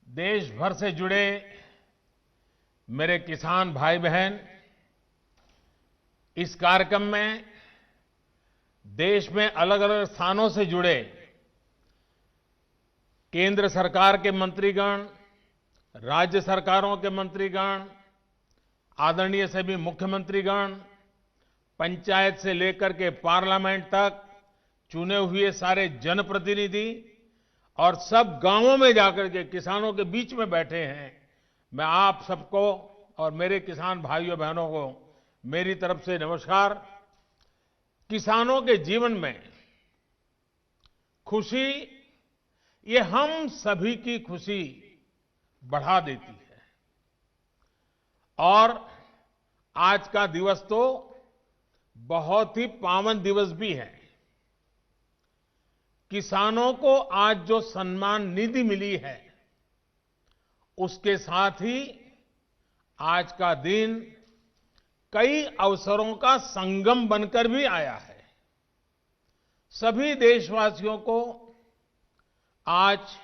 देश भर से जुड़े मेरे किसान भाई बहन, इस कार्यक्रम में देश में अलग अलग स्थानों से जुड़े केंद्र सरकार के मंत्रीगण, राज्य सरकारों के मंत्रीगण, आदरणीय सभी मुख्यमंत्रीगण, पंचायत से लेकर के पार्लियामेंट तक चुने हुए सारे जनप्रतिनिधि और सब गांवों में जाकर के किसानों के बीच में बैठे हैं। मैं आप सबको और मेरे किसान भाइयों बहनों को मेरी तरफ से नमस्कार। किसानों के जीवन में खुशी, ये हम सभी की खुशी बढ़ा देती है। और आज का दिवस तो बहुत ही पावन दिवस भी है। किसानों को आज जो सम्मान निधि मिली है, उसके साथ ही आज का दिन कई अवसरों का संगम बनकर भी आया है। सभी देशवासियों को आज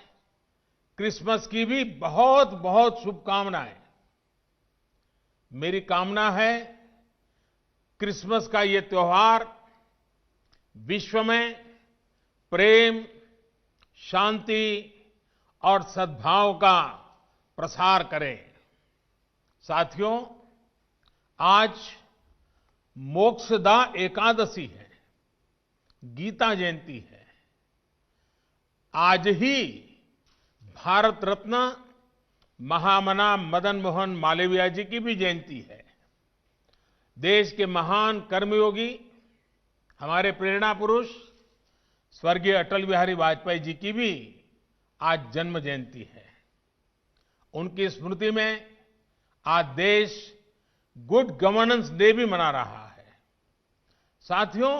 क्रिसमस की भी बहुत बहुत शुभकामनाएं। मेरी कामना है क्रिसमस का ये त्योहार विश्व में प्रेम, शांति और सद्भाव का प्रसार करे। साथियों, आज मोक्षदा एकादशी है, गीता जयंती है। आज ही भारत रत्न महामना मदन मोहन मालवीय जी की भी जयंती है। देश के महान कर्मयोगी, हमारे प्रेरणा पुरुष स्वर्गीय अटल बिहारी वाजपेयी जी की भी आज जन्म जयंती है। उनकी स्मृति में आज देश गुड गवर्नेंस डे भी मना रहा है। साथियों,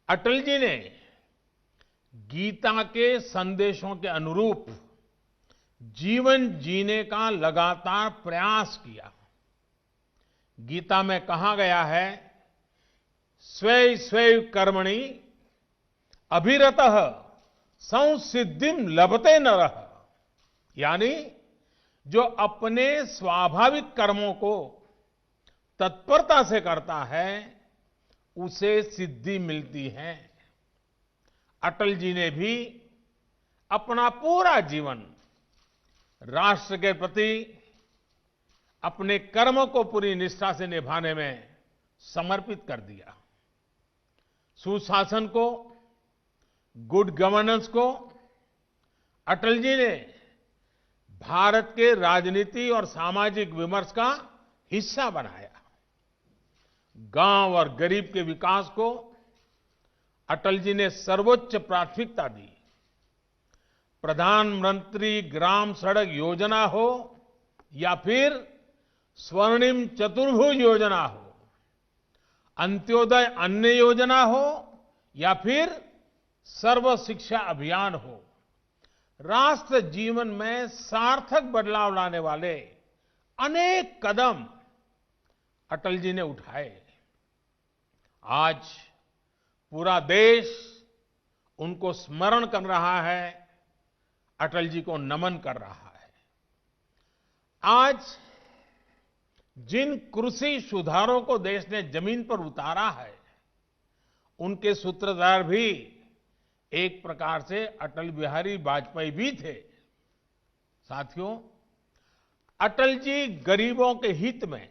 अटल जी ने गीता के संदेशों के अनुरूप जीवन जीने का लगातार प्रयास किया। गीता में कहा गया है, स्वे स्वे कर्मणि अभिरतः संसिद्धिम लभते नरः, यानी जो अपने स्वाभाविक कर्मों को तत्परता से करता है, उसे सिद्धि मिलती है। अटल जी ने भी अपना पूरा जीवन राष्ट्र के प्रति अपने कर्म को पूरी निष्ठा से निभाने में समर्पित कर दिया। सुशासन को, गुड गवर्नेंस को अटल जी ने भारत के राजनीति और सामाजिक विमर्श का हिस्सा बनाया। गांव और गरीब के विकास को अटल जी ने सर्वोच्च प्राथमिकता दी। प्रधानमंत्री ग्राम सड़क योजना हो या फिर स्वर्णिम चतुर्भुज योजना हो, अंत्योदय अन्न योजना हो या फिर सर्व शिक्षा अभियान हो, राष्ट्र जीवन में सार्थक बदलाव लाने वाले अनेक कदम अटल जी ने उठाए। आज पूरा देश उनको स्मरण कर रहा है, अटल जी को नमन कर रहा है। आज जिन कृषि सुधारों को देश ने जमीन पर उतारा है, उनके सूत्रधार भी एक प्रकार से अटल बिहारी वाजपेयी भी थे। साथियों, अटल जी गरीबों के हित में,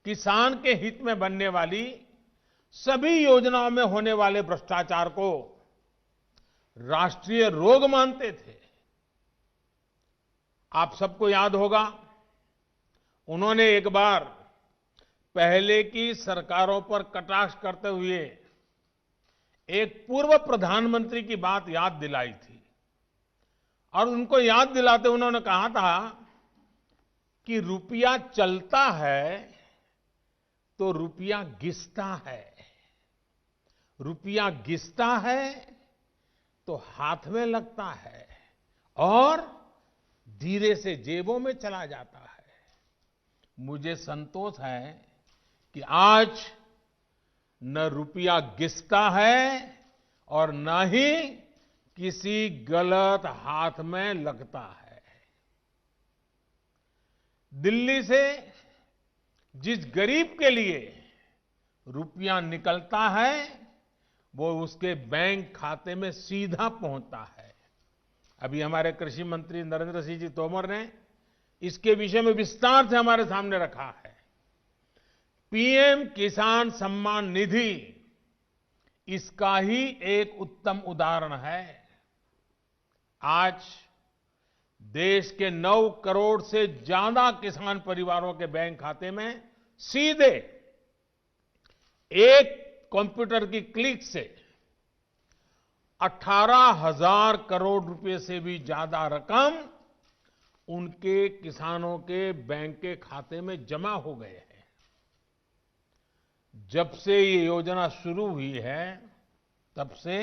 किसान के हित में बनने वाली सभी योजनाओं में होने वाले भ्रष्टाचार को राष्ट्रीय रोग मानते थे। आप सबको याद होगा, उन्होंने एक बार पहले की सरकारों पर कटाक्ष करते हुए एक पूर्व प्रधानमंत्री की बात याद दिलाई थी और उनको याद दिलाते उन्होंने कहा था कि रुपया चलता है तो रुपया घिसता है, रुपया घिसता है तो हाथ में लगता है और धीरे से जेबों में चला जाता है। मुझे संतोष है कि आज न रुपया घिसता है और न ही किसी गलत हाथ में लगता है। दिल्ली से जिस गरीब के लिए रुपया निकलता है वो उसके बैंक खाते में सीधा पहुंचता है। अभी हमारे कृषि मंत्री नरेंद्र सिंह जी तोमर ने इसके विषय में विस्तार से हमारे सामने रखा है। पीएम किसान सम्मान निधि इसका ही एक उत्तम उदाहरण है। आज देश के 9 करोड़ से ज्यादा किसान परिवारों के बैंक खाते में सीधे एक कंप्यूटर की क्लिक से 18,000 करोड़ रुपए से भी ज्यादा रकम उनके किसानों के बैंक के खाते में जमा हो गए हैं। जब से ये योजना शुरू हुई है तब से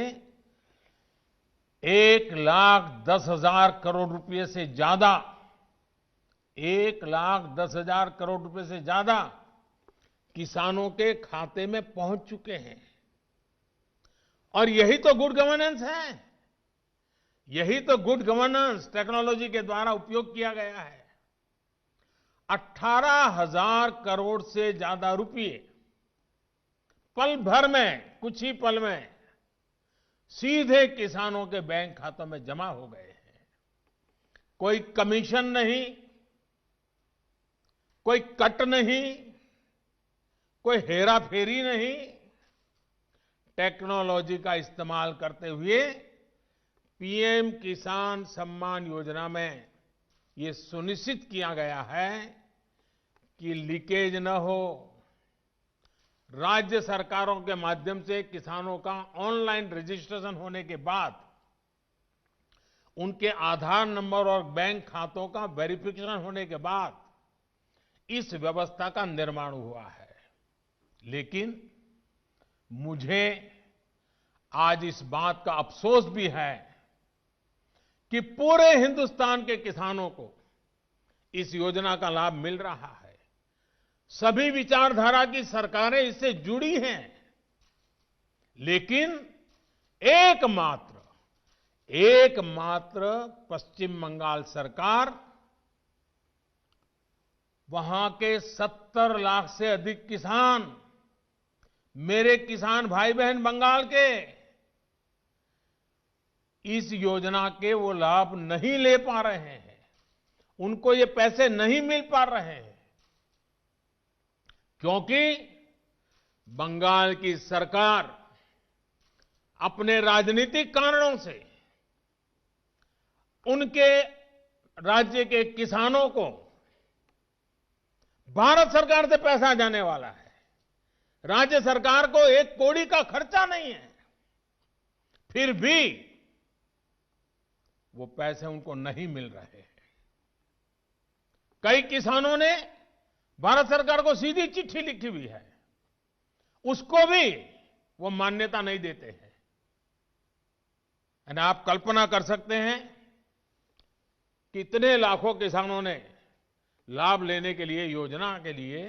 1,10,000 करोड़ रुपए से ज्यादा 1,10,000 करोड़ रुपए से ज्यादा किसानों के खाते में पहुंच चुके हैं। और यही तो गुड गवर्नेंस है। यही तो गुड गवर्नेंस टेक्नोलॉजी के द्वारा उपयोग किया गया है। 18,000 करोड़ से ज्यादा रुपए पल भर में, कुछ ही पल में सीधे किसानों के बैंक खातों में जमा हो गए हैं। कोई कमीशन नहीं, कोई कट नहीं, कोई हेरा फेरी नहीं। टेक्नोलॉजी का इस्तेमाल करते हुए पीएम किसान सम्मान योजना में ये सुनिश्चित किया गया है कि लीकेज न हो। राज्य सरकारों के माध्यम से किसानों का ऑनलाइन रजिस्ट्रेशन होने के बाद उनके आधार नंबर और बैंक खातों का वेरिफिकेशन होने के बाद इस व्यवस्था का निर्माण हुआ है। लेकिन मुझे आज इस बात का अफसोस भी है कि पूरे हिंदुस्तान के किसानों को इस योजना का लाभ मिल रहा है। सभी विचारधारा की सरकारें इससे जुड़ी हैं, लेकिन एकमात्र पश्चिम बंगाल सरकार, वहां के 70 लाख से अधिक किसान, मेरे किसान भाई बहन बंगाल के, इस योजना के वो लाभ नहीं ले पा रहे हैं। उनको ये पैसे नहीं मिल पा रहे हैं क्योंकि बंगाल की सरकार अपने राजनीतिक कारणों से उनके राज्य के किसानों को भारत सरकार से पैसा जाने वाला है, राज्य सरकार को 1 कौड़ी का खर्चा नहीं है, फिर भी वो पैसे उनको नहीं मिल रहे हैं। कई किसानों ने भारत सरकार को सीधी चिट्ठी लिखी हुई है, उसको भी वो मान्यता नहीं देते हैं। और आप कल्पना कर सकते हैं कितने लाखों किसानों ने लाभ लेने के लिए, योजना के लिए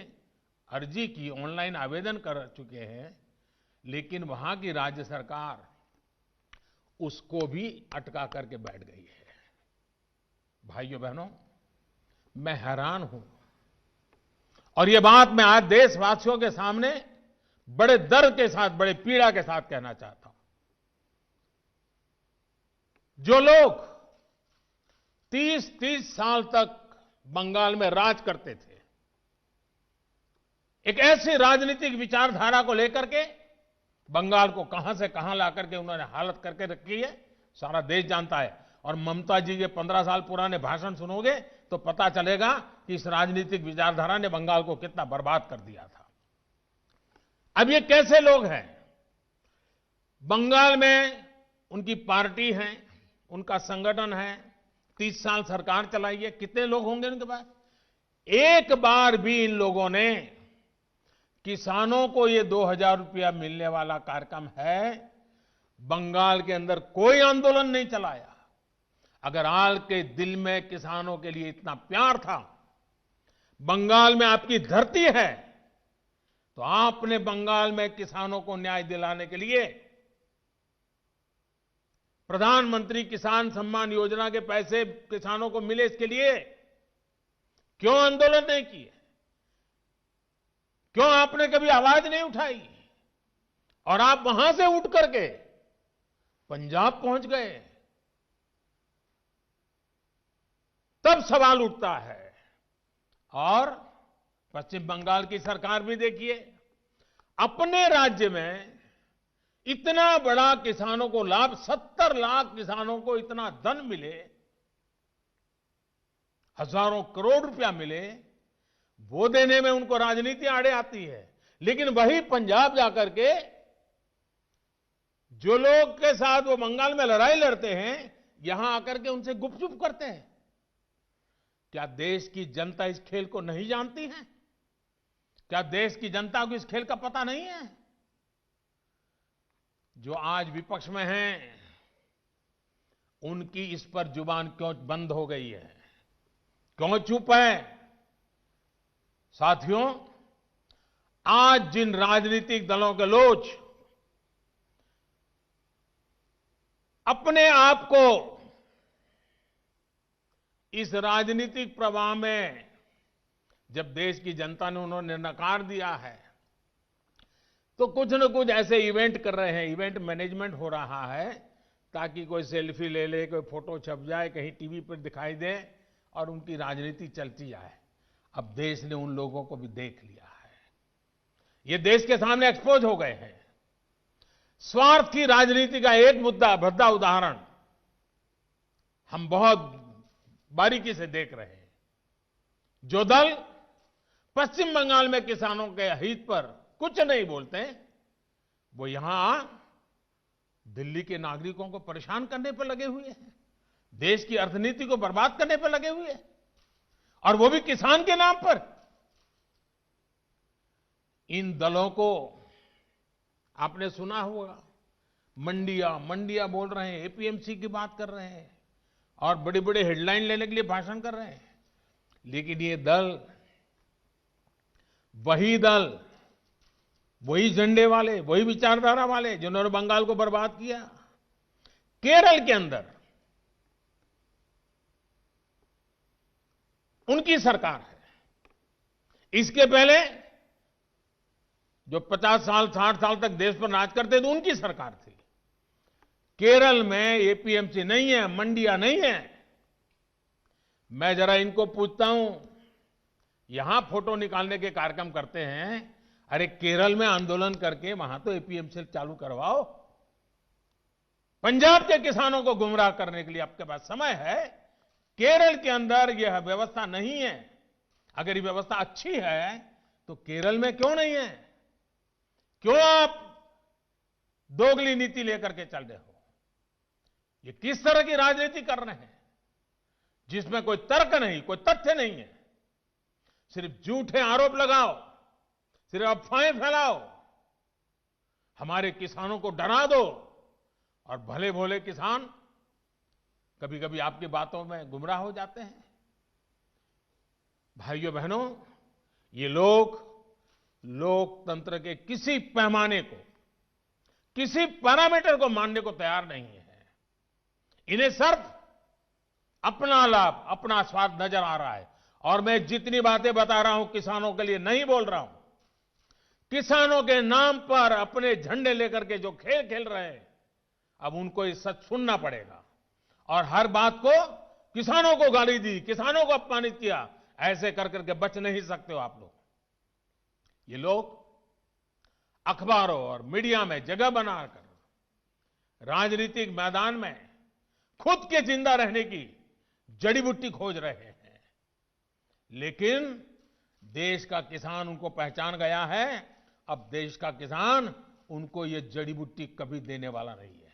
अर्जी की, ऑनलाइन आवेदन कर चुके हैं, लेकिन वहां की राज्य सरकार उसको भी अटका करके बैठ गई है। भाइयों बहनों, मैं हैरान हूं और ये बात मैं आज देशवासियों के सामने बड़े दर्द के साथ, बड़े पीड़ा के साथ कहना चाहता हूं। जो लोग 30-30 साल तक बंगाल में राज करते थे, एक ऐसी राजनीतिक विचारधारा को लेकर के बंगाल को कहां से कहां ला करके उन्होंने हालत करके रखी है, सारा देश जानता है। और ममता जी के 15 साल पुराने भाषण सुनोगे तो पता चलेगा कि इस राजनीतिक विचारधारा ने बंगाल को कितना बर्बाद कर दिया था। अब ये कैसे लोग हैं? बंगाल में उनकी पार्टी है, उनका संगठन है, 30 साल सरकार चलाई है, कितने लोग होंगे उनके पास? एक बार भी इन लोगों ने किसानों को ये 2,000 रुपया मिलने वाला कार्यक्रम है, बंगाल के अंदर कोई आंदोलन नहीं चलाया। अगर आल के दिल में किसानों के लिए इतना प्यार था, बंगाल में आपकी धरती है, तो आपने बंगाल में किसानों को न्याय दिलाने के लिए प्रधानमंत्री किसान सम्मान योजना के पैसे किसानों को मिले, इसके लिए क्यों आंदोलन नहीं किए? क्यों आपने कभी आवाज नहीं उठाई? और आप वहां से उठ करके पंजाब पहुंच गए, तब सवाल उठता है। और पश्चिम बंगाल की सरकार भी देखिए, अपने राज्य में इतना बड़ा किसानों को लाभ, 70 लाख किसानों को इतना धन मिले, हजारों करोड़ रुपया मिले, वो देने में उनको राजनीति आड़े आती है। लेकिन वही पंजाब जाकर के जो लोग के साथ वो बंगाल में लड़ाई लड़ते हैं, यहां आकर के उनसे गुपचुप करते हैं। क्या देश की जनता इस खेल को नहीं जानती है? क्या देश की जनता को इस खेल का पता नहीं है? जो आज विपक्ष में हैं, उनकी इस पर जुबान क्यों बंद हो गई है? क्यों चुप है? साथियों, आज जिन राजनीतिक दलों के लोग अपने आप को इस राजनीतिक प्रवाह में, जब देश की जनता ने उन्होंने नकार दिया है, तो कुछ न कुछ ऐसे इवेंट कर रहे हैं, इवेंट मैनेजमेंट हो रहा है, ताकि कोई सेल्फी ले ले, कोई फोटो छप जाए, कहीं टीवी पर दिखाई दे और उनकी राजनीति चलती जाए। अब देश ने उन लोगों को भी देख लिया है, ये देश के सामने एक्सपोज हो गए हैं। स्वार्थ की राजनीति का एक भद्दा उदाहरण हम बहुत बारीकी से देख रहे हैं। जो दल पश्चिम बंगाल में किसानों के हित पर कुछ नहीं बोलते, वो यहां दिल्ली के नागरिकों को परेशान करने पर लगे हुए हैं, देश की अर्थनीति को बर्बाद करने पर लगे हुए हैं, और वो भी किसान के नाम पर। इन दलों को आपने सुना होगा, मंडिया बोल रहे हैं, एपीएमसी की बात कर रहे हैं और बड़े बड़े हेडलाइन लेने के लिए भाषण कर रहे हैं। लेकिन ये दल, वही झंडे वाले, वही विचारधारा वाले जिन्होंने बंगाल को बर्बाद किया। केरल के अंदर उनकी सरकार है। इसके पहले जो 50 साल 60 साल तक देश पर राज करते थे, उनकी सरकार थी। केरल में एपीएमसी नहीं है, मंडियां नहीं है। मैं जरा इनको पूछता हूं, यहां फोटो निकालने के कार्यक्रम करते हैं, अरे केरल में आंदोलन करके वहां तो एपीएमसी चालू करवाओ। पंजाब के किसानों को गुमराह करने के लिए आपके पास समय है। केरल के अंदर यह व्यवस्था नहीं है। अगर ये व्यवस्था अच्छी है तो केरल में क्यों नहीं है? क्यों आप दोगली नीति लेकर के चल रहे हो? ये किस तरह की राजनीति कर रहे हैं जिसमें कोई तर्क नहीं, कोई तथ्य नहीं है? सिर्फ झूठे आरोप लगाओ, सिर्फ अफवाहें फैलाओ, हमारे किसानों को डरा दो, और भले भोले किसान कभी कभी आपकी बातों में गुमराह हो जाते हैं। भाइयों बहनों, ये लोग लोकतंत्र के किसी पैमाने को, किसी पैरामीटर को मानने को तैयार नहीं है। इन्हें सिर्फ अपना लाभ, अपना स्वार्थ नजर आ रहा है। और मैं जितनी बातें बता रहा हूं, किसानों के लिए नहीं बोल रहा हूं। किसानों के नाम पर अपने झंडे लेकर के जो खेल खेल रहे हैं, अब उनको ये सच सुनना पड़ेगा। और हर बात को किसानों को गाली दी, किसानों को अपमानित किया, ऐसे कर करके बच नहीं सकते हो आप लोग। ये लोग अखबारों और मीडिया में जगह बनाकर राजनीतिक मैदान में खुद के जिंदा रहने की जड़ी बूटी खोज रहे हैं। लेकिन देश का किसान उनको पहचान गया है। अब देश का किसान उनको ये जड़ी बूटी कभी देने वाला नहीं है।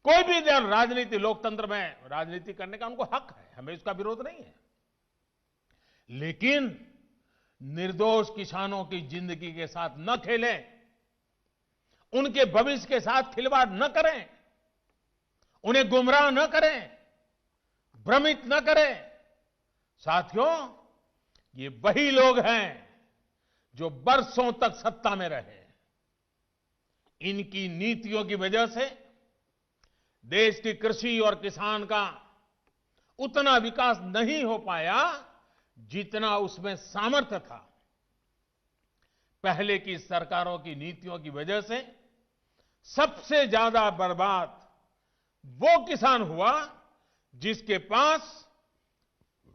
कोई भी राजनीति, लोकतंत्र में राजनीति करने का उनको हक है, हमें इसका विरोध नहीं है। लेकिन निर्दोष किसानों की जिंदगी के साथ न खेलें, उनके भविष्य के साथ खिलवाड़ न करें, उन्हें गुमराह न करें, भ्रमित न करें। साथियों, ये वही लोग हैं जो बरसों तक सत्ता में रहे। इनकी नीतियों की वजह से देश की कृषि और किसान का उतना विकास नहीं हो पाया जितना उसमें सामर्थ्य था। पहले की सरकारों की नीतियों की वजह से सबसे ज्यादा बर्बाद वो किसान हुआ जिसके पास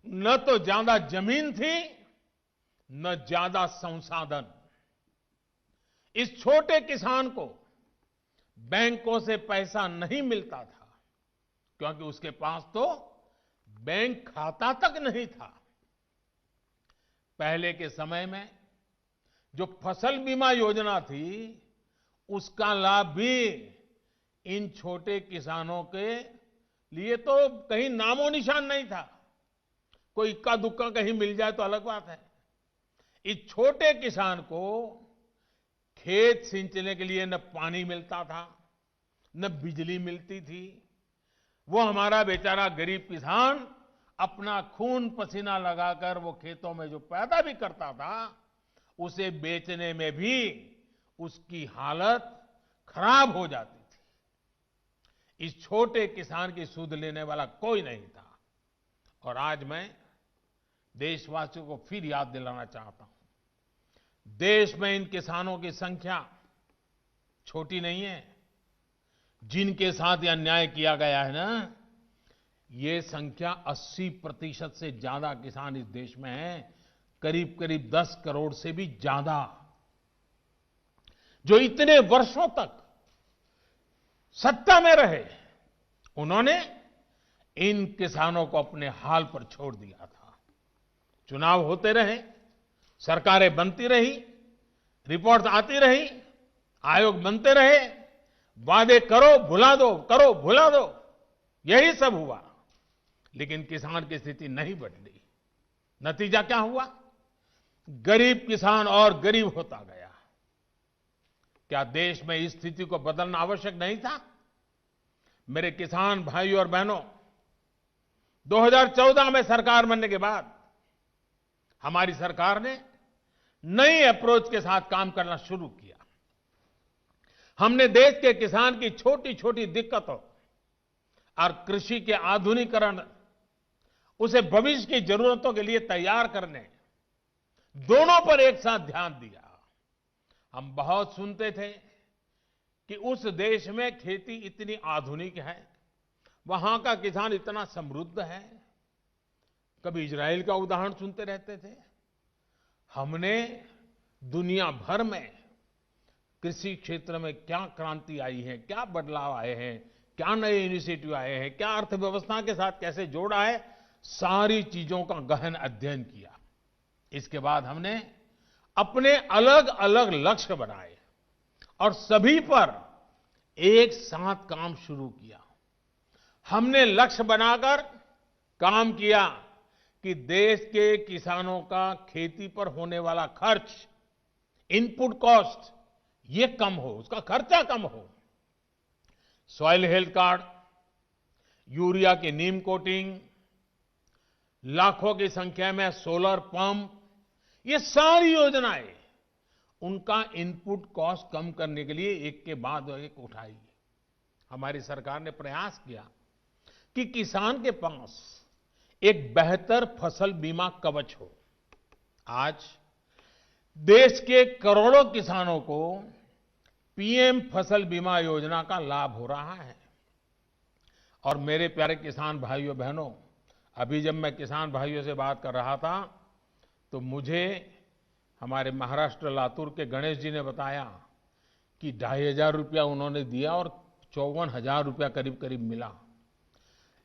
न तो ज्यादा जमीन थी न ज्यादा संसाधन। इस छोटे किसान को बैंकों से पैसा नहीं मिलता था क्योंकि उसके पास तो बैंक खाता तक नहीं था। पहले के समय में जो फसल बीमा योजना थी उसका लाभ भी इन छोटे किसानों के लिए तो कहीं नामो निशान नहीं था। कोई इक्का दुक्का कहीं मिल जाए तो अलग बात है। इस छोटे किसान को खेत सिंचने के लिए न पानी मिलता था न बिजली मिलती थी। वो हमारा बेचारा गरीब किसान अपना खून पसीना लगाकर वो खेतों में जो पैदा भी करता था उसे बेचने में भी उसकी हालत खराब हो जाती थी। इस छोटे किसान की सुध लेने वाला कोई नहीं था। और आज मैं देशवासियों को फिर याद दिलाना चाहता हूं, देश में इन किसानों की संख्या छोटी नहीं है। जिनके साथ यह अन्याय किया गया है ना, ये संख्या 80% से ज्यादा किसान इस देश में हैं, करीब करीब 10 करोड़ से भी ज्यादा, जो इतने वर्षों तक सत्ता में रहे। उन्होंने इन किसानों को अपने हाल पर छोड़ दिया था। चुनाव होते रहे, सरकारें बनती रही, रिपोर्ट आती रही, आयोग बनते रहे, वादे करो भुला दो, करो भुला दो, यही सब हुआ। लेकिन किसान की स्थिति नहीं बदली। नतीजा क्या हुआ? गरीब किसान और गरीब होता गया। क्या देश में इस स्थिति को बदलना आवश्यक नहीं था? मेरे किसान भाइयों और बहनों, 2014 में सरकार बनने के बाद हमारी सरकार ने नई अप्रोच के साथ काम करना शुरू किया। हमने देश के किसान की छोटी छोटी दिक्कतों और कृषि के आधुनिकीकरण, उसे भविष्य की जरूरतों के लिए तैयार करने, दोनों पर एक साथ ध्यान दिया। हम बहुत सुनते थे कि उस देश में खेती इतनी आधुनिक है, वहां का किसान इतना समृद्ध है। कभी इजराइल का उदाहरण सुनते रहते थे। हमने दुनिया भर में कृषि क्षेत्र में क्या क्रांति आई है, क्या बदलाव आए हैं, क्या नए इनिशिएटिव आए हैं, क्या अर्थव्यवस्था के साथ कैसे जोड़ा है, सारी चीजों का गहन अध्ययन किया। इसके बाद हमने अपने अलग अलग लक्ष्य बनाए और सभी पर एक साथ काम शुरू किया। हमने लक्ष्य बनाकर काम किया कि देश के किसानों का खेती पर होने वाला खर्च, इनपुट कॉस्ट, ये कम हो, उसका खर्चा कम हो। सॉइल हेल्थ कार्ड, यूरिया की नीम कोटिंग, लाखों की संख्या में सोलर पंप, ये सारी योजनाएं उनका इनपुट कॉस्ट कम करने के लिए एक के बाद एक उठाई। हमारी सरकार ने प्रयास किया कि किसान के पास एक बेहतर फसल बीमा कवच हो। आज देश के करोड़ों किसानों को पीएम फसल बीमा योजना का लाभ हो रहा है। और मेरे प्यारे किसान भाइयों बहनों, अभी जब मैं किसान भाइयों से बात कर रहा था तो मुझे हमारे महाराष्ट्र लातूर के गणेश जी ने बताया कि 2,500 रुपया उन्होंने दिया और 54,000 रुपया करीब करीब मिला।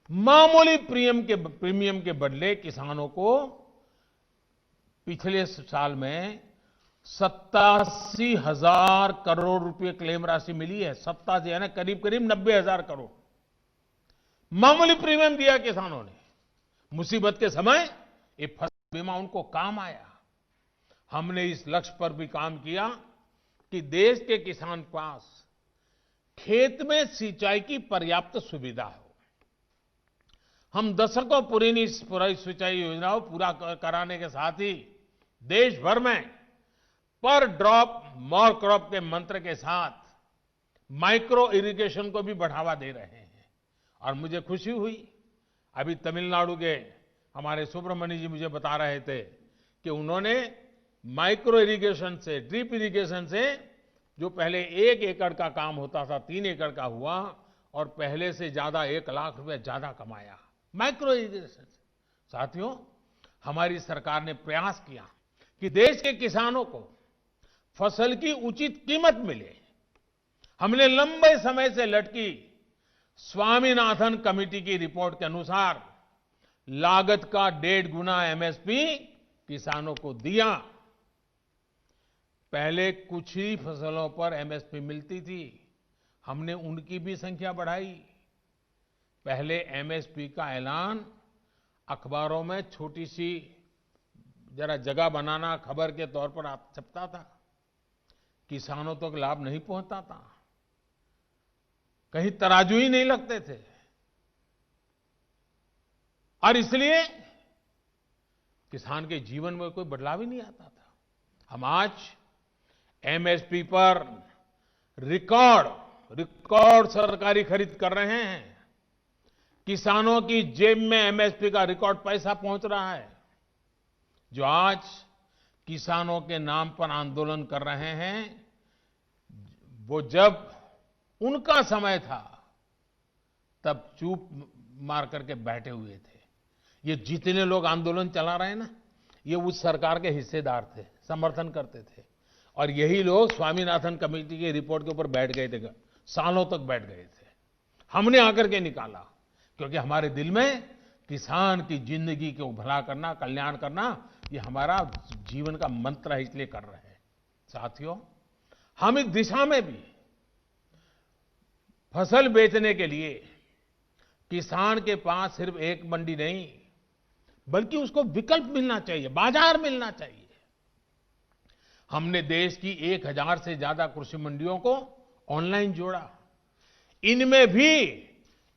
मामूली प्रीमियम के बदले किसानों को पिछले साल में 87,000 करोड़ रुपए क्लेम राशि मिली है। 87 यानी करीब करीब 90,000 करोड़ मामूली प्रीमियम दिया किसानों ने। मुसीबत के समय ये फसल बीमा उनको काम आया। हमने इस लक्ष्य पर भी काम किया कि देश के किसान के पास खेत में सिंचाई की पर्याप्त सुविधा हो। हम दशकों पूरी सिंचाई योजनाओं पूरा कराने के साथ ही देश भर में पर ड्रॉप मोर क्रॉप के मंत्र के साथ माइक्रो इरिगेशन को भी बढ़ावा दे रहे हैं। और मुझे खुशी हुई, अभी तमिलनाडु के हमारे सुब्रमण्य जी मुझे बता रहे थे कि उन्होंने माइक्रो इरिगेशन से, ड्रिप इरिगेशन से, जो पहले 1 एकड़ का काम होता था 3 एकड़ का हुआ और पहले से ज्यादा 1 लाख रुपए ज्यादा कमाया माइक्रो इरिगेशन से। साथियों, हमारी सरकार ने प्रयास किया कि देश के किसानों को फसल की उचित कीमत मिले। हमने लंबे समय से लटकी स्वामीनाथन कमेटी की रिपोर्ट के अनुसार लागत का 1.5 गुना एमएसपी किसानों को दिया। पहले कुछ ही फसलों पर एमएसपी मिलती थी, हमने उनकी भी संख्या बढ़ाई। पहले एमएसपी का ऐलान अखबारों में छोटी सी जरा जगह बनाना खबर के तौर पर छपता था, किसानों तक लाभ नहीं पहुंचता था, कहीं तराजू ही नहीं लगते थे। और इसलिए किसान के जीवन में कोई बदलाव ही नहीं आता था। हम आज एमएसपी पर रिकॉर्ड सरकारी खरीद कर रहे हैं। किसानों की जेब में एमएसपी का रिकॉर्ड पैसा पहुंच रहा है। जो आज किसानों के नाम पर आंदोलन कर रहे हैं, वो जब उनका समय था तब चुप मार करके बैठे हुए थे। ये जितने लोग आंदोलन चला रहे हैं ना, ये उस सरकार के हिस्सेदार थे, समर्थन करते थे। और यही लोग स्वामीनाथन कमेटी की रिपोर्ट के ऊपर बैठ गए थे, सालों तक बैठ गए थे। हमने आकर के निकाला, क्योंकि हमारे दिल में किसान की जिंदगी को भला करना, कल्याण करना, ये हमारा जीवन का मंत्र है, इसलिए कर रहे हैं। साथियों, हम इस दिशा में भी फसल बेचने के लिए किसान के पास सिर्फ एक मंडी नहीं, बल्कि उसको विकल्प मिलना चाहिए, बाजार मिलना चाहिए। हमने देश की 1000 से ज्यादा कृषि मंडियों को ऑनलाइन जोड़ा। इनमें भी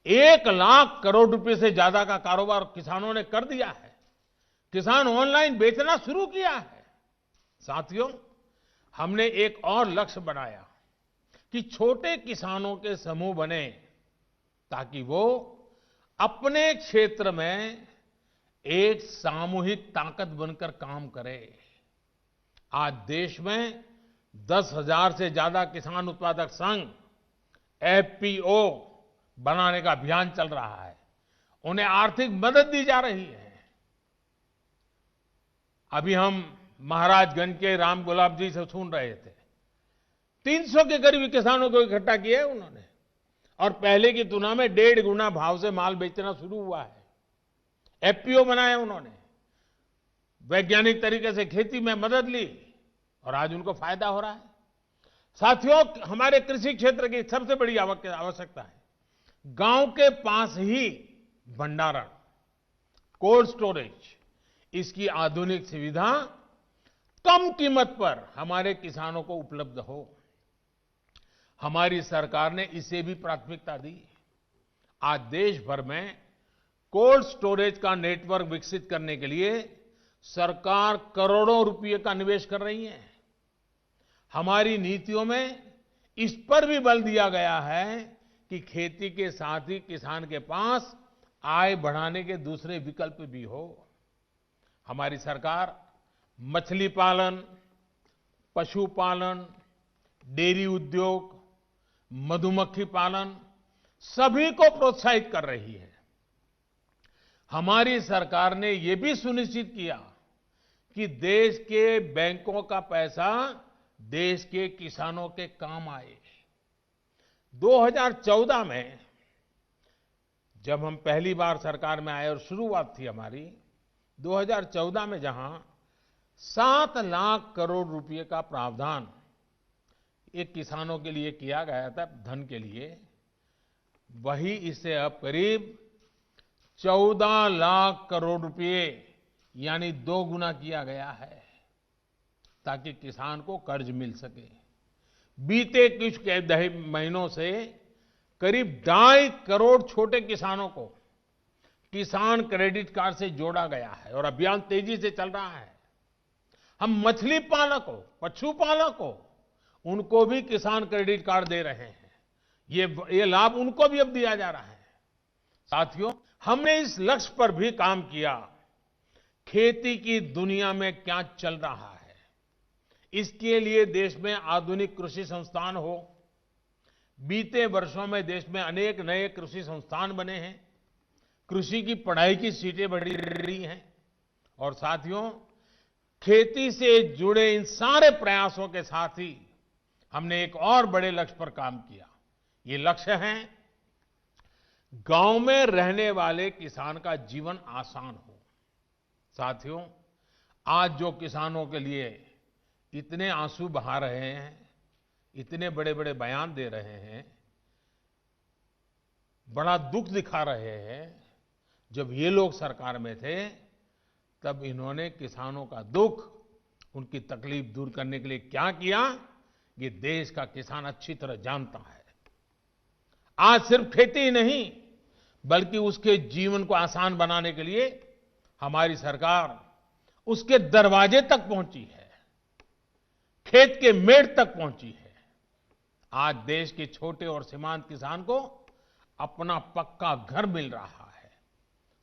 1 लाख करोड़ रुपए से ज्यादा का कारोबार किसानों ने कर दिया है। किसान ऑनलाइन बेचना शुरू किया है। साथियों, हमने एक और लक्ष्य बनाया कि छोटे किसानों के समूह बने, ताकि वो अपने क्षेत्र में एक सामूहिक ताकत बनकर काम करे। आज देश में 10,000 से ज्यादा किसान उत्पादक संघ, एफपीओ बनाने का अभियान चल रहा है। उन्हें आर्थिक मदद दी जा रही है। अभी हम महाराजगंज के राम गुलाब जी से सुन रहे थे, 300 के करीब किसानों को इकट्ठा किया है उन्होंने, और पहले की तुलना में 1.5 गुना भाव से माल बेचना शुरू हुआ है। एफपीओ बनाया उन्होंने, वैज्ञानिक तरीके से खेती में मदद ली, और आज उनको फायदा हो रहा है। साथियों, हमारे कृषि क्षेत्र की सबसे बड़ी आवश्यकता है गांव के पास ही भंडारण, कोल्ड स्टोरेज। इसकी आधुनिक सुविधा कम कीमत पर हमारे किसानों को उपलब्ध हो। हमारी सरकार ने इसे भी प्राथमिकता दी। आज देश भर में कोल्ड स्टोरेज का नेटवर्क विकसित करने के लिए सरकार करोड़ों रुपए का निवेश कर रही है। हमारी नीतियों में इस पर भी बल दिया गया है कि खेती के साथ ही किसान के पास आय बढ़ाने के दूसरे विकल्प भी हो। हमारी सरकार मछली पालन, पशुपालन, डेयरी उद्योग, मधुमक्खी पालन, सभी को प्रोत्साहित कर रही है। हमारी सरकार ने यह भी सुनिश्चित किया कि देश के बैंकों का पैसा देश के किसानों के काम आए। 2014 में जब हम पहली बार सरकार में आए और शुरुआत थी हमारी, 2014 में जहां 7 लाख करोड़ रुपए का प्रावधान एक किसानों के लिए किया गया था, धन के लिए, वही इसे अब करीब 14 लाख करोड़ रुपए यानी 2 गुना किया गया है, ताकि किसान को कर्ज मिल सके। बीते कुछ महीनों से करीब 2.5 करोड़ छोटे किसानों को किसान क्रेडिट कार्ड से जोड़ा गया है और अभियान तेजी से चल रहा है। हम मछली पालकों, पशुपालकों, उनको भी किसान क्रेडिट कार्ड दे रहे हैं। ये लाभ उनको भी अब दिया जा रहा है। साथियों, हमने इस लक्ष्य पर भी काम किया, खेती की दुनिया में क्या चल रहा है, इसके लिए देश में आधुनिक कृषि संस्थान हो। बीते वर्षों में देश में अनेक नए कृषि संस्थान बने हैं, कृषि की पढ़ाई की सीटें बढ़ी रही हैं। और साथियों, खेती से जुड़े इन सारे प्रयासों के साथ ही हमने एक और बड़े लक्ष्य पर काम किया। ये लक्ष्य है गांव में रहने वाले किसान का जीवन आसान हो। साथियों, आज जो किसानों के लिए इतने आंसू बहा रहे हैं, इतने बड़े बड़े बयान दे रहे हैं, बड़ा दुख दिखा रहे हैं, जब ये लोग सरकार में थे तब इन्होंने किसानों का दुख, उनकी तकलीफ दूर करने के लिए क्या किया, ये देश का किसान अच्छी तरह जानता है। आज सिर्फ खेती ही नहीं, बल्कि उसके जीवन को आसान बनाने के लिए हमारी सरकार उसके दरवाजे तक पहुंची है, खेत के मेड़ तक पहुंची है। आज देश के छोटे और सीमांत किसान को अपना पक्का घर मिल रहा है,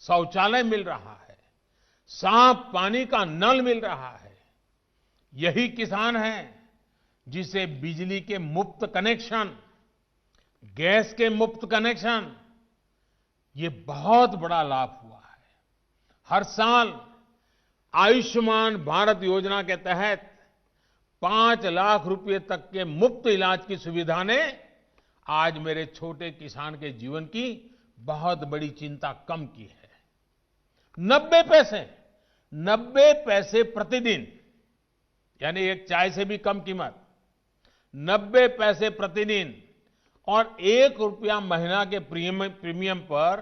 शौचालय मिल रहा है, साफ पानी का नल मिल रहा है। यही किसान है जिसे बिजली के मुफ्त कनेक्शन, गैस के मुफ्त कनेक्शन, ये बहुत बड़ा लाभ हुआ है। हर साल आयुष्मान भारत योजना के तहत 5 लाख रुपए तक के मुफ्त इलाज की सुविधा ने आज मेरे छोटे किसान के जीवन की बहुत बड़ी चिंता कम की है। 90 पैसे प्रतिदिन, यानी एक चाय से भी कम कीमत, 90 पैसे प्रतिदिन और 1 रुपया महीना के प्रीमियम पर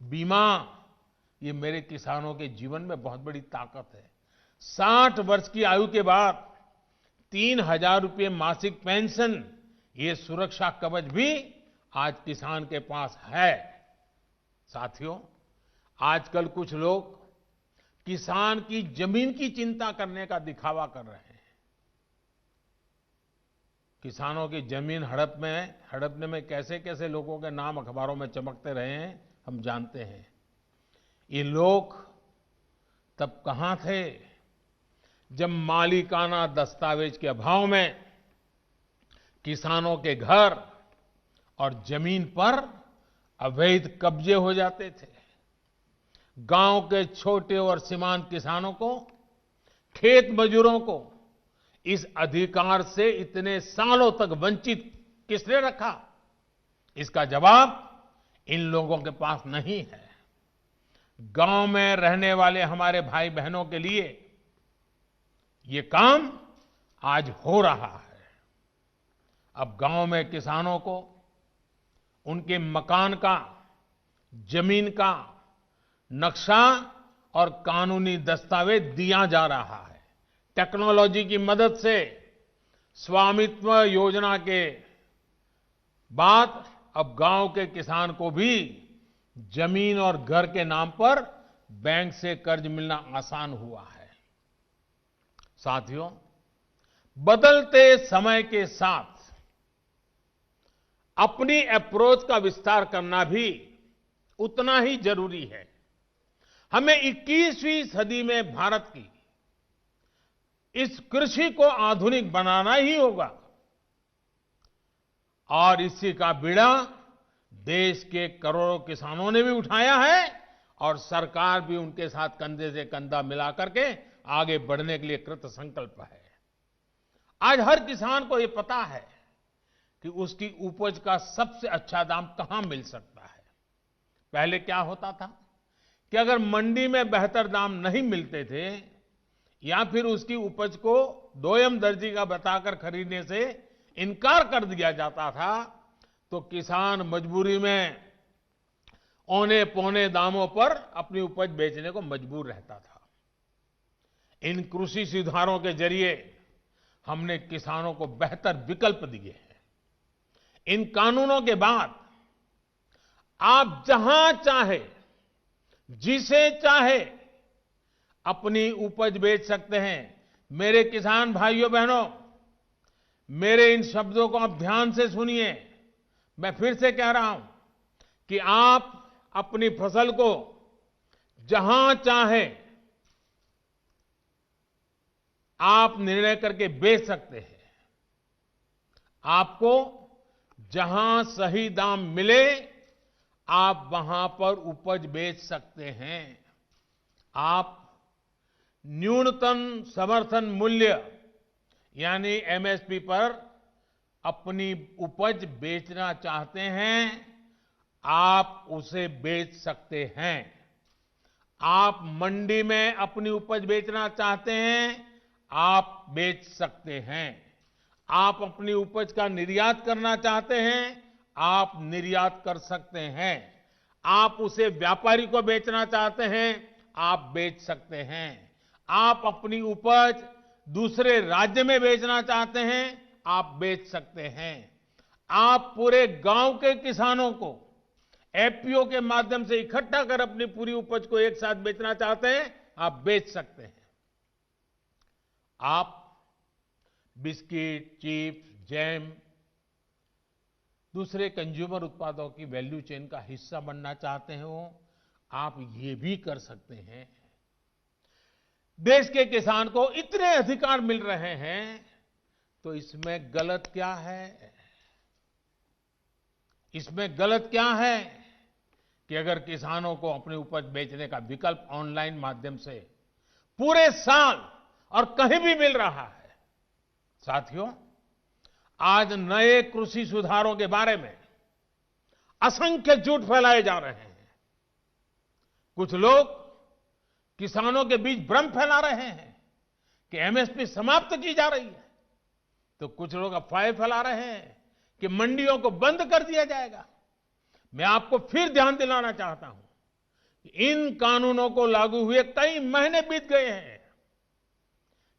बीमा, ये मेरे किसानों के जीवन में बहुत बड़ी ताकत है। 60 वर्ष की आयु के बाद 3,000 रुपये मासिक पेंशन, ये सुरक्षा कवच भी आज किसान के पास है। साथियों, आजकल कुछ लोग किसान की जमीन की चिंता करने का दिखावा कर रहे हैं। किसानों की जमीन हड़पने में कैसे कैसे लोगों के नाम अखबारों में चमकते रहे हैं, हम जानते हैं। ये लोग तब कहां थे जब मालिकाना दस्तावेज के अभाव में किसानों के घर और जमीन पर अवैध कब्जे हो जाते थे। गांव के छोटे और सीमांत किसानों को, खेत मजदूरों को इस अधिकार से इतने सालों तक वंचित किसने रखा? इसका जवाब इन लोगों के पास नहीं है। गांव में रहने वाले हमारे भाई बहनों के लिए ये काम आज हो रहा है। अब गांव में किसानों को उनके मकान का, जमीन का नक्शा और कानूनी दस्तावेज दिया जा रहा है। टेक्नोलॉजी की मदद से स्वामित्व योजना के बाद अब गांव के किसान को भी जमीन और घर के नाम पर बैंक से कर्ज मिलना आसान हुआ है। साथियों, बदलते समय के साथ अपनी अप्रोच का विस्तार करना भी उतना ही जरूरी है। हमें 21वीं सदी में भारत की इस कृषि को आधुनिक बनाना ही होगा और इसी का बीड़ा देश के करोड़ों किसानों ने भी उठाया है और सरकार भी उनके साथ कंधे से कंधा मिला करके आगे बढ़ने के लिए कृत संकल्प है। आज हर किसान को यह पता है कि उसकी उपज का सबसे अच्छा दाम कहां मिल सकता है। पहले क्या होता था कि अगर मंडी में बेहतर दाम नहीं मिलते थे या फिर उसकी उपज को दोयम दर्जी का बताकर खरीदने से इनकार कर दिया जाता था, तो किसान मजबूरी में औने पौने दामों पर अपनी उपज बेचने को मजबूर रहता था। इन कृषि सुधारों के जरिए हमने किसानों को बेहतर विकल्प दिए हैं। इन कानूनों के बाद आप जहां चाहे, जिसे चाहे अपनी उपज बेच सकते हैं। मेरे किसान भाइयों बहनों, मेरे इन शब्दों को आप ध्यान से सुनिए। मैं फिर से कह रहा हूं कि आप अपनी फसल को जहां चाहे आप निर्णय करके बेच सकते हैं। आपको जहां सही दाम मिले आप वहां पर उपज बेच सकते हैं। आप न्यूनतम समर्थन मूल्य यानी एमएसपी पर अपनी उपज बेचना चाहते हैं, आप उसे बेच सकते हैं। आप मंडी में अपनी उपज बेचना चाहते हैं, आप बेच सकते हैं। आप अपनी उपज का निर्यात करना चाहते हैं, आप निर्यात कर सकते हैं। आप उसे व्यापारी को बेचना चाहते हैं, आप बेच सकते हैं। आप अपनी उपज दूसरे राज्य में बेचना चाहते हैं, आप बेच सकते हैं। आप पूरे गांव के किसानों को एफपीओ के माध्यम से इकट्ठा कर अपनी पूरी उपज को एक साथ बेचना चाहते हैं, आप बेच सकते हैं। आप बिस्किट, चिप्स, जैम, दूसरे कंज्यूमर उत्पादों की वैल्यू चेन का हिस्सा बनना चाहते हो, आप ये भी कर सकते हैं। देश के किसान को इतने अधिकार मिल रहे हैं, तो इसमें गलत क्या है? इसमें गलत क्या है कि अगर किसानों को अपनी उपज बेचने का विकल्प ऑनलाइन माध्यम से पूरे साल और कहीं भी मिल रहा है। साथियों, आज नए कृषि सुधारों के बारे में असंख्य झूठ फैलाए जा रहे हैं। कुछ लोग किसानों के बीच भ्रम फैला रहे हैं कि एमएसपी समाप्त की जा रही है, तो कुछ लोग अफवाहें फैला रहे हैं कि मंडियों को बंद कर दिया जाएगा। मैं आपको फिर ध्यान दिलाना चाहता हूं कि इन कानूनों को लागू हुए कई महीने बीत गए हैं।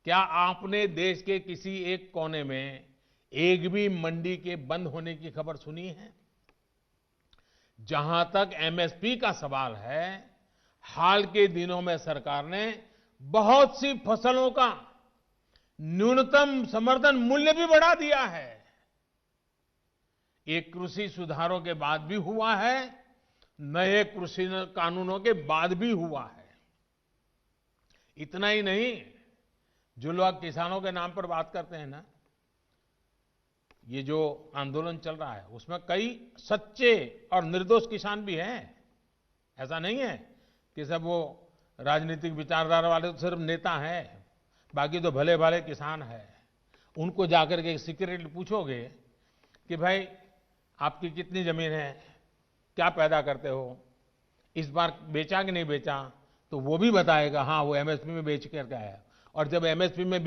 क्या आपने देश के किसी एक कोने में एक भी मंडी के बंद होने की खबर सुनी है? जहां तक एमएसपी का सवाल है, हाल के दिनों में सरकार ने बहुत सी फसलों का न्यूनतम समर्थन मूल्य भी बढ़ा दिया है। ये कृषि सुधारों के बाद भी हुआ है, नए कृषि कानूनों के बाद भी हुआ है। इतना ही नहीं, जो लोग किसानों के नाम पर बात करते हैं ना, ये जो आंदोलन चल रहा है उसमें कई सच्चे और निर्दोष किसान भी हैं। ऐसा नहीं है कि सब वो राजनीतिक विचारधारा वाले तो सिर्फ नेता हैं, बाकी तो भले भाले किसान हैं। उनको जाकर के सीक्रेटली पूछोगे कि भाई आपकी कितनी जमीन है, क्या पैदा करते हो, इस बार बेचा कि नहीं बेचा, तो वो भी बताएगा हाँ वो एमएसपी में बेच करके आया। और जब एमएसपी में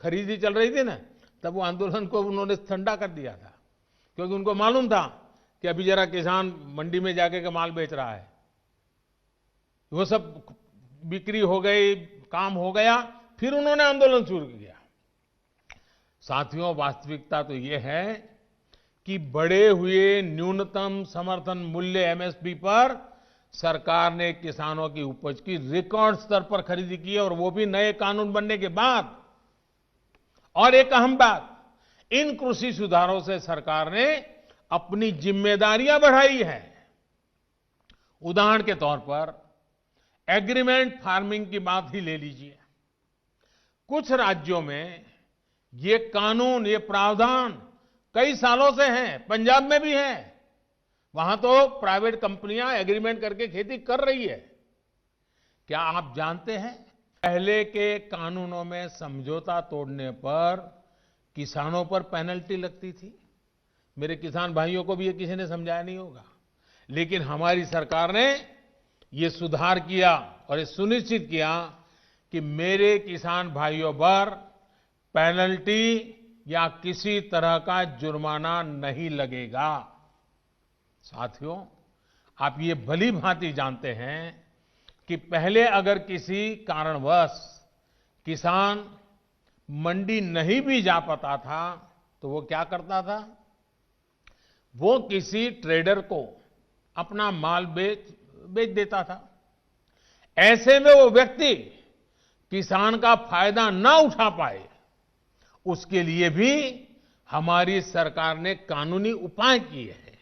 खरीदी चल रही थी ना, तब वो आंदोलन को उन्होंने ठंडा कर दिया था, क्योंकि उनको मालूम था कि अभी जरा किसान मंडी में जाके के माल बेच रहा है। वो सब बिक्री हो गई, काम हो गया, फिर उन्होंने आंदोलन शुरू किया। साथियों, वास्तविकता तो ये है कि बढ़े हुए न्यूनतम समर्थन मूल्य एमएसपी पर सरकार ने किसानों की उपज की रिकॉर्ड स्तर पर खरीदी की है, और वो भी नए कानून बनने के बाद। और एक अहम बात, इन कृषि सुधारों से सरकार ने अपनी जिम्मेदारियां बढ़ाई है। उदाहरण के तौर पर एग्रीमेंट फार्मिंग की बात ही ले लीजिए। कुछ राज्यों में ये कानून, ये प्रावधान कई सालों से हैं, पंजाब में भी है। वहां तो प्राइवेट कंपनियां एग्रीमेंट करके खेती कर रही है। क्या आप जानते हैं, पहले के कानूनों में समझौता तोड़ने पर किसानों पर पेनल्टी लगती थी। मेरे किसान भाइयों को भी ये किसी ने समझाया नहीं होगा, लेकिन हमारी सरकार ने ये सुधार किया और ये सुनिश्चित किया कि मेरे किसान भाइयों पर पेनल्टी या किसी तरह का जुर्माना नहीं लगेगा। साथियों, आप ये भली भांति जानते हैं कि पहले अगर किसी कारणवश किसान मंडी नहीं भी जा पाता था, तो वो क्या करता था? वो किसी ट्रेडर को अपना माल बेच देता था। ऐसे में वो व्यक्ति किसान का फायदा ना उठा पाए, उसके लिए भी हमारी सरकार ने कानूनी उपाय किए हैं।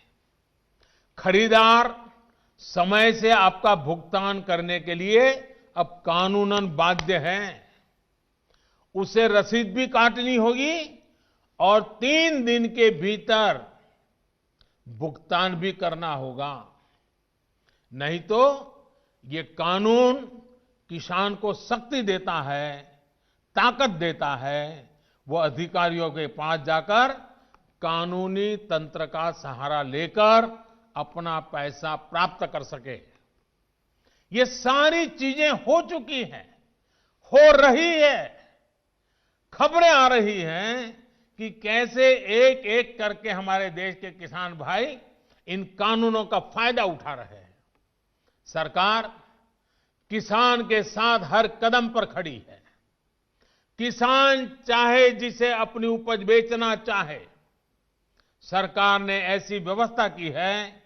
खरीदार समय से आपका भुगतान करने के लिए अब कानूनन बाध्य है। उसे रसीद भी काटनी होगी और 3 दिन के भीतर भुगतान भी करना होगा। नहीं तो ये कानून किसान को शक्ति देता है, ताकत देता है, वो अधिकारियों के पास जाकर कानूनी तंत्र का सहारा लेकर अपना पैसा प्राप्त कर सके। ये सारी चीजें हो चुकी हैं, हो रही है। खबरें आ रही हैं कि कैसे एक एक करके हमारे देश के किसान भाई इन कानूनों का फायदा उठा रहे हैं। सरकार किसान के साथ हर कदम पर खड़ी है। किसान चाहे जिसे अपनी उपज बेचना चाहे, सरकार ने ऐसी व्यवस्था की है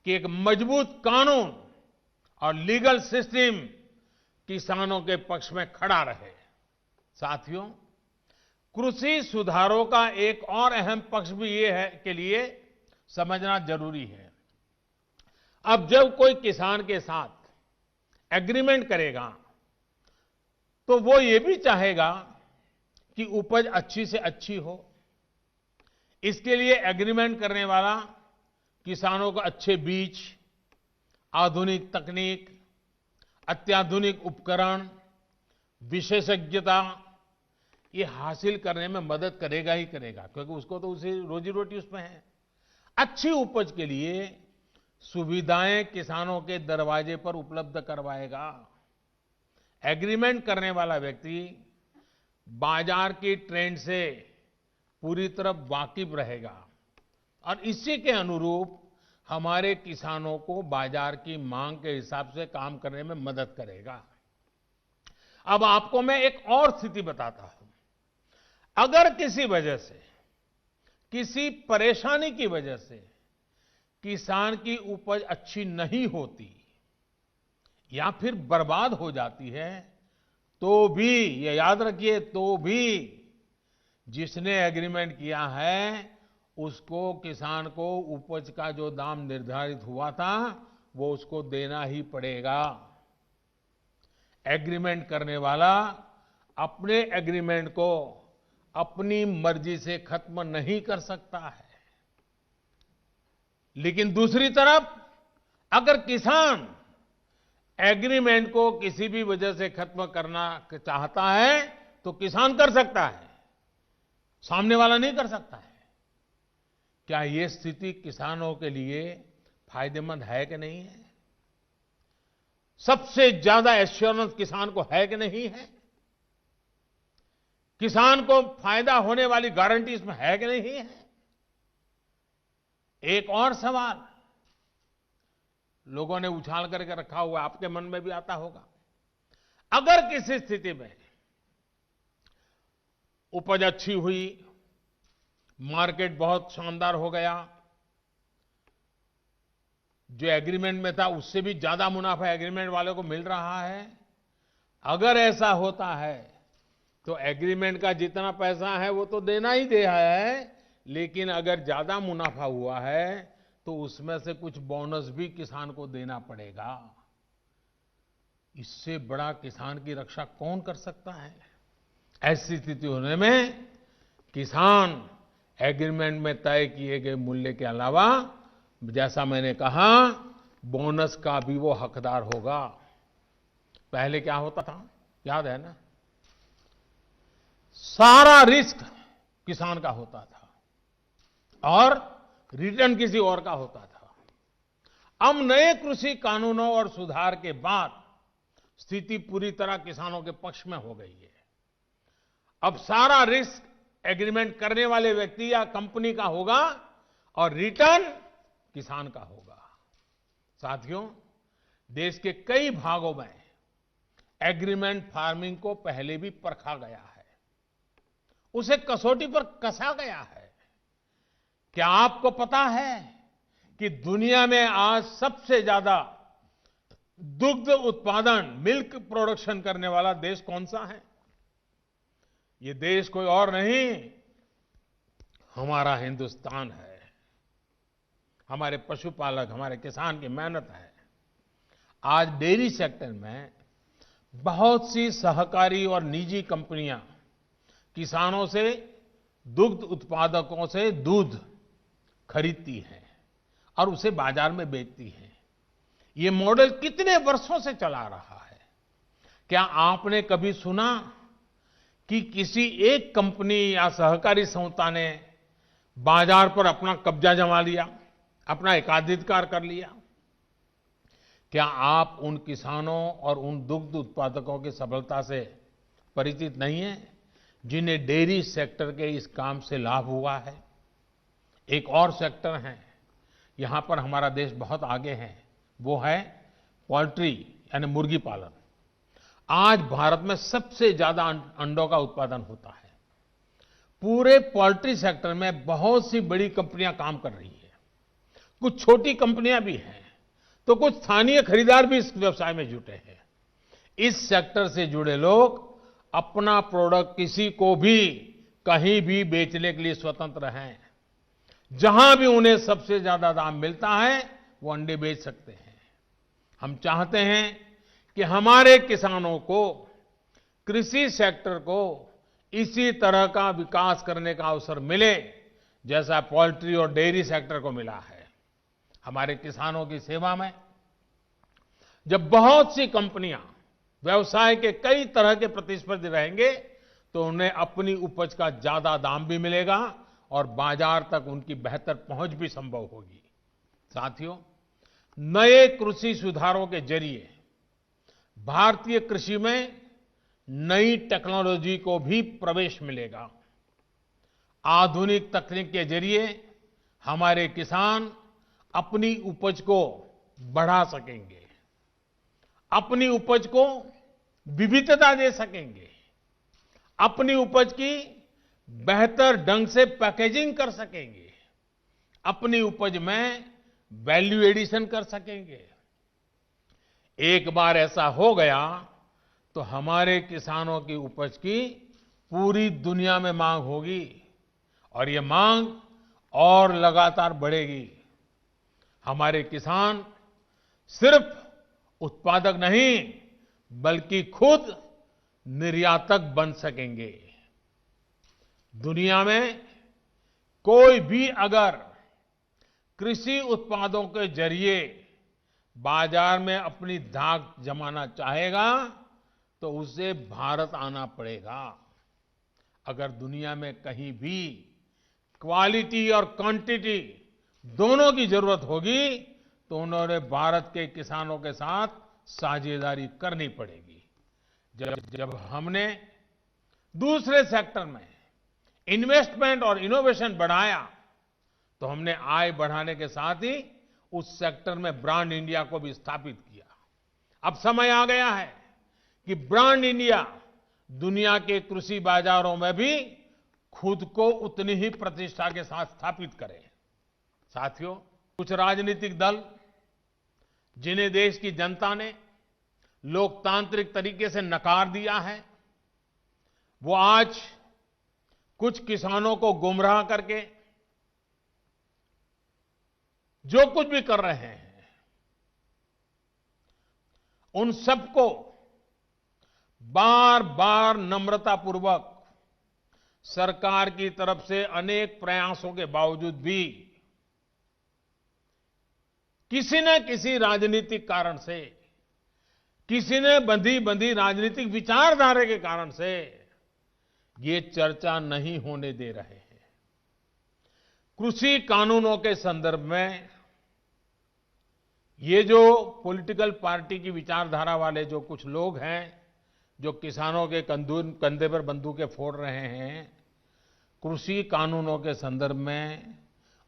कि एक मजबूत कानून और लीगल सिस्टम किसानों के पक्ष में खड़ा रहे। साथियों, कृषि सुधारों का एक और अहम पक्ष भी ये है के लिए समझना जरूरी है। अब जब कोई किसान के साथ एग्रीमेंट करेगा तो वो ये भी चाहेगा कि उपज अच्छी से अच्छी हो। इसके लिए एग्रीमेंट करने वाला किसानों को अच्छे बीज, आधुनिक तकनीक, अत्याधुनिक उपकरण, विशेषज्ञता ये हासिल करने में मदद करेगा ही करेगा, क्योंकि उसको तो उसी रोजी रोटी उसमें है। अच्छी उपज के लिए सुविधाएं किसानों के दरवाजे पर उपलब्ध करवाएगा। एग्रीमेंट करने वाला व्यक्ति बाजार की ट्रेंड से पूरी तरह वाकिफ रहेगा और इसी के अनुरूप हमारे किसानों को बाजार की मांग के हिसाब से काम करने में मदद करेगा। अब आपको मैं एक और स्थिति बताता हूं। अगर किसी वजह से, किसी परेशानी की वजह से किसान की उपज अच्छी नहीं होती या फिर बर्बाद हो जाती है, तो भी ये याद रखिए, तो भी जिसने एग्रीमेंट किया है उसको, किसान को उपज का जो दाम निर्धारित हुआ था वो उसको देना ही पड़ेगा। एग्रीमेंट करने वाला अपने एग्रीमेंट को अपनी मर्जी से खत्म नहीं कर सकता है। लेकिन दूसरी तरफ अगर किसान एग्रीमेंट को किसी भी वजह से खत्म करना चाहता है तो किसान कर सकता है, सामने वाला नहीं कर सकता है। क्या यह स्थिति किसानों के लिए फायदेमंद है कि नहीं है? सबसे ज्यादा एश्योरेंस किसान को है कि नहीं है? किसान को फायदा होने वाली गारंटी इसमें है कि नहीं है? एक और सवाल लोगों ने उछाल करके रखा हुआ, आपके मन में भी आता होगा। अगर किसी स्थिति में उपज अच्छी हुई, मार्केट बहुत शानदार हो गया, जो एग्रीमेंट में था उससे भी ज्यादा मुनाफा एग्रीमेंट वाले को मिल रहा है, अगर ऐसा होता है तो एग्रीमेंट का जितना पैसा है वो तो देना ही दे है, लेकिन अगर ज्यादा मुनाफा हुआ है तो उसमें से कुछ बोनस भी किसान को देना पड़ेगा। इससे बड़ा किसान की रक्षा कौन कर सकता है? ऐसी स्थिति होने में किसान एग्रीमेंट में तय किए गए मूल्य के अलावा, जैसा मैंने कहा, बोनस का भी वो हकदार होगा। पहले क्या होता था, याद है ना? सारा रिस्क किसान का होता था और रिटर्न किसी और का होता था। अब नए कृषि कानूनों और सुधार के बाद स्थिति पूरी तरह किसानों के पक्ष में हो गई है। अब सारा रिस्क एग्रीमेंट करने वाले व्यक्ति या कंपनी का होगा और रिटर्न किसान का होगा। साथियों, देश के कई भागों में एग्रीमेंट फार्मिंग को पहले भी परखा गया है, उसे कसौटी पर कसा गया है। क्या आपको पता है कि दुनिया में आज सबसे ज्यादा दुग्ध उत्पादन, मिल्क प्रोडक्शन करने वाला देश कौन सा है? ये देश कोई और नहीं, हमारा हिंदुस्तान है। हमारे पशुपालक, हमारे किसान की मेहनत है। आज डेयरी सेक्टर में बहुत सी सहकारी और निजी कंपनियां किसानों से, दुग्ध उत्पादकों से दूध खरीदती हैं और उसे बाजार में बेचती हैं। ये मॉडल कितने वर्षों से चला रहा है। क्या आपने कभी सुना कि किसी एक कंपनी या सहकारी संस्था ने बाजार पर अपना कब्जा जमा लिया, अपना एकाधिकार कर लिया? क्या आप उन किसानों और उन दुग्ध उत्पादकों की सफलता से परिचित नहीं हैं जिन्हें डेयरी सेक्टर के इस काम से लाभ हुआ है? एक और सेक्टर है, यहां पर हमारा देश बहुत आगे है, वो है पोल्ट्री यानी मुर्गी पालन। आज भारत में सबसे ज्यादा अंडों का उत्पादन होता है। पूरे पोल्ट्री सेक्टर में बहुत सी बड़ी कंपनियां काम कर रही है, कुछ छोटी कंपनियां भी हैं, तो कुछ स्थानीय खरीदार भी इस व्यवसाय में जुटे हैं। इस सेक्टर से जुड़े लोग अपना प्रोडक्ट किसी को भी कहीं भी बेचने के लिए स्वतंत्र हैं। जहां भी उन्हें सबसे ज्यादा दाम मिलता है वो अंडे बेच सकते हैं। हम चाहते हैं कि हमारे किसानों को, कृषि सेक्टर को इसी तरह का विकास करने का अवसर मिले जैसा पोल्ट्री और डेयरी सेक्टर को मिला है। हमारे किसानों की सेवा में जब बहुत सी कंपनियां व्यवसाय के कई तरह के प्रतिस्पर्धी रहेंगे तो उन्हें अपनी उपज का ज्यादा दाम भी मिलेगा और बाजार तक उनकी बेहतर पहुंच भी संभव होगी। साथियों, नए कृषि सुधारों के जरिए भारतीय कृषि में नई टेक्नोलॉजी को भी प्रवेश मिलेगा। आधुनिक तकनीक के जरिए हमारे किसान अपनी उपज को बढ़ा सकेंगे, अपनी उपज को विविधता दे सकेंगे, अपनी उपज की बेहतर ढंग से पैकेजिंग कर सकेंगे, अपनी उपज में वैल्यू एडिशन कर सकेंगे। एक बार ऐसा हो गया तो हमारे किसानों की उपज की पूरी दुनिया में मांग होगी और ये मांग और लगातार बढ़ेगी। हमारे किसान सिर्फ उत्पादक नहीं बल्कि खुद निर्यातक बन सकेंगे। दुनिया में कोई भी अगर कृषि उत्पादों के जरिए बाजार में अपनी धाक जमाना चाहेगा तो उसे भारत आना पड़ेगा। अगर दुनिया में कहीं भी क्वालिटी और क्वांटिटी दोनों की जरूरत होगी तो उन्होंने भारत के किसानों के साथ साझेदारी करनी पड़ेगी। जब हमने दूसरे सेक्टर में इन्वेस्टमेंट और इनोवेशन बढ़ाया तो हमने आय बढ़ाने के साथ ही उस सेक्टर में ब्रांड इंडिया को भी स्थापित किया। अब समय आ गया है कि ब्रांड इंडिया दुनिया के कृषि बाजारों में भी खुद को उतनी ही प्रतिष्ठा के साथ स्थापित करे। साथियों, कुछ राजनीतिक दल जिन्हें देश की जनता ने लोकतांत्रिक तरीके से नकार दिया है, वो आज कुछ किसानों को गुमराह करके जो कुछ भी कर रहे हैं, उन सबको बार बार नम्रतापूर्वक सरकार की तरफ से अनेक प्रयासों के बावजूद भी किसी न किसी राजनीतिक कारण से, किसी ने बंधी राजनीतिक विचारधारा के कारण से ये चर्चा नहीं होने दे रहे हैं। कृषि कानूनों के संदर्भ में ये जो पॉलिटिकल पार्टी की विचारधारा वाले जो कुछ लोग हैं, जो किसानों के कंधे पर बंदूकें फोड़ रहे हैं, कृषि कानूनों के संदर्भ में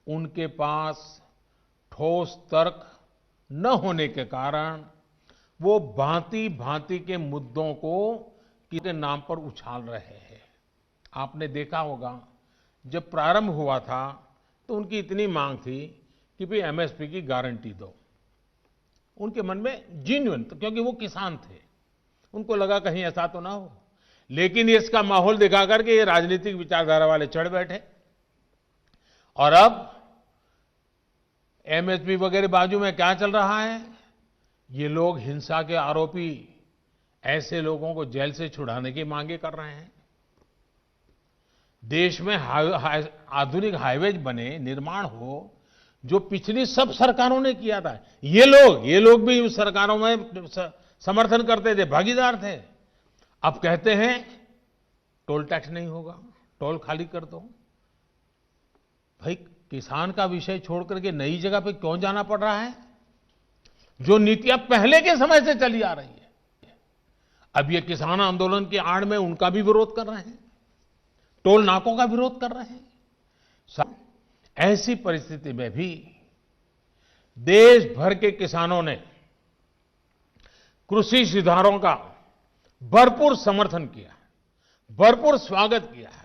उनके पास ठोस तर्क न होने के कारण वो भांति भांति के मुद्दों को किसी नाम पर उछाल रहे हैं। आपने देखा होगा जब प्रारंभ हुआ था तो उनकी इतनी मांग थी कि भाई एमएसपी की गारंटी दो। उनके मन में जेन्युइन, क्योंकि वो किसान थे, उनको लगा कहीं ऐसा तो ना हो। लेकिन इसका माहौल दिखा करके ये राजनीतिक विचारधारा वाले चढ़ बैठे और अब एमएसपी वगैरह बाजू में क्या चल रहा है? ये लोग हिंसा के आरोपी ऐसे लोगों को जेल से छुड़ाने की मांगे कर रहे हैं। देश में आधुनिक हाईवेज बने, निर्माण हो, जो पिछली सब सरकारों ने किया था। ये लोग भी उस सरकारों में समर्थन करते थे, भागीदार थे। अब कहते हैं टोल टैक्स नहीं होगा, टोल खाली कर दो। भाई, किसान का विषय छोड़ करके नई जगह पे क्यों जाना पड़ रहा है? जो नीतियां पहले के समय से चली आ रही है, अब ये किसान आंदोलन की आड़ में उनका भी विरोध कर रहे हैं, टोल नाकों का विरोध कर रहे हैं। ऐसी परिस्थिति में भी देश भर के किसानों ने कृषि सुधारों का भरपूर समर्थन किया है, भरपूर स्वागत किया है।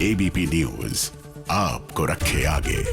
एबीपी न्यूज आपको रखे आगे।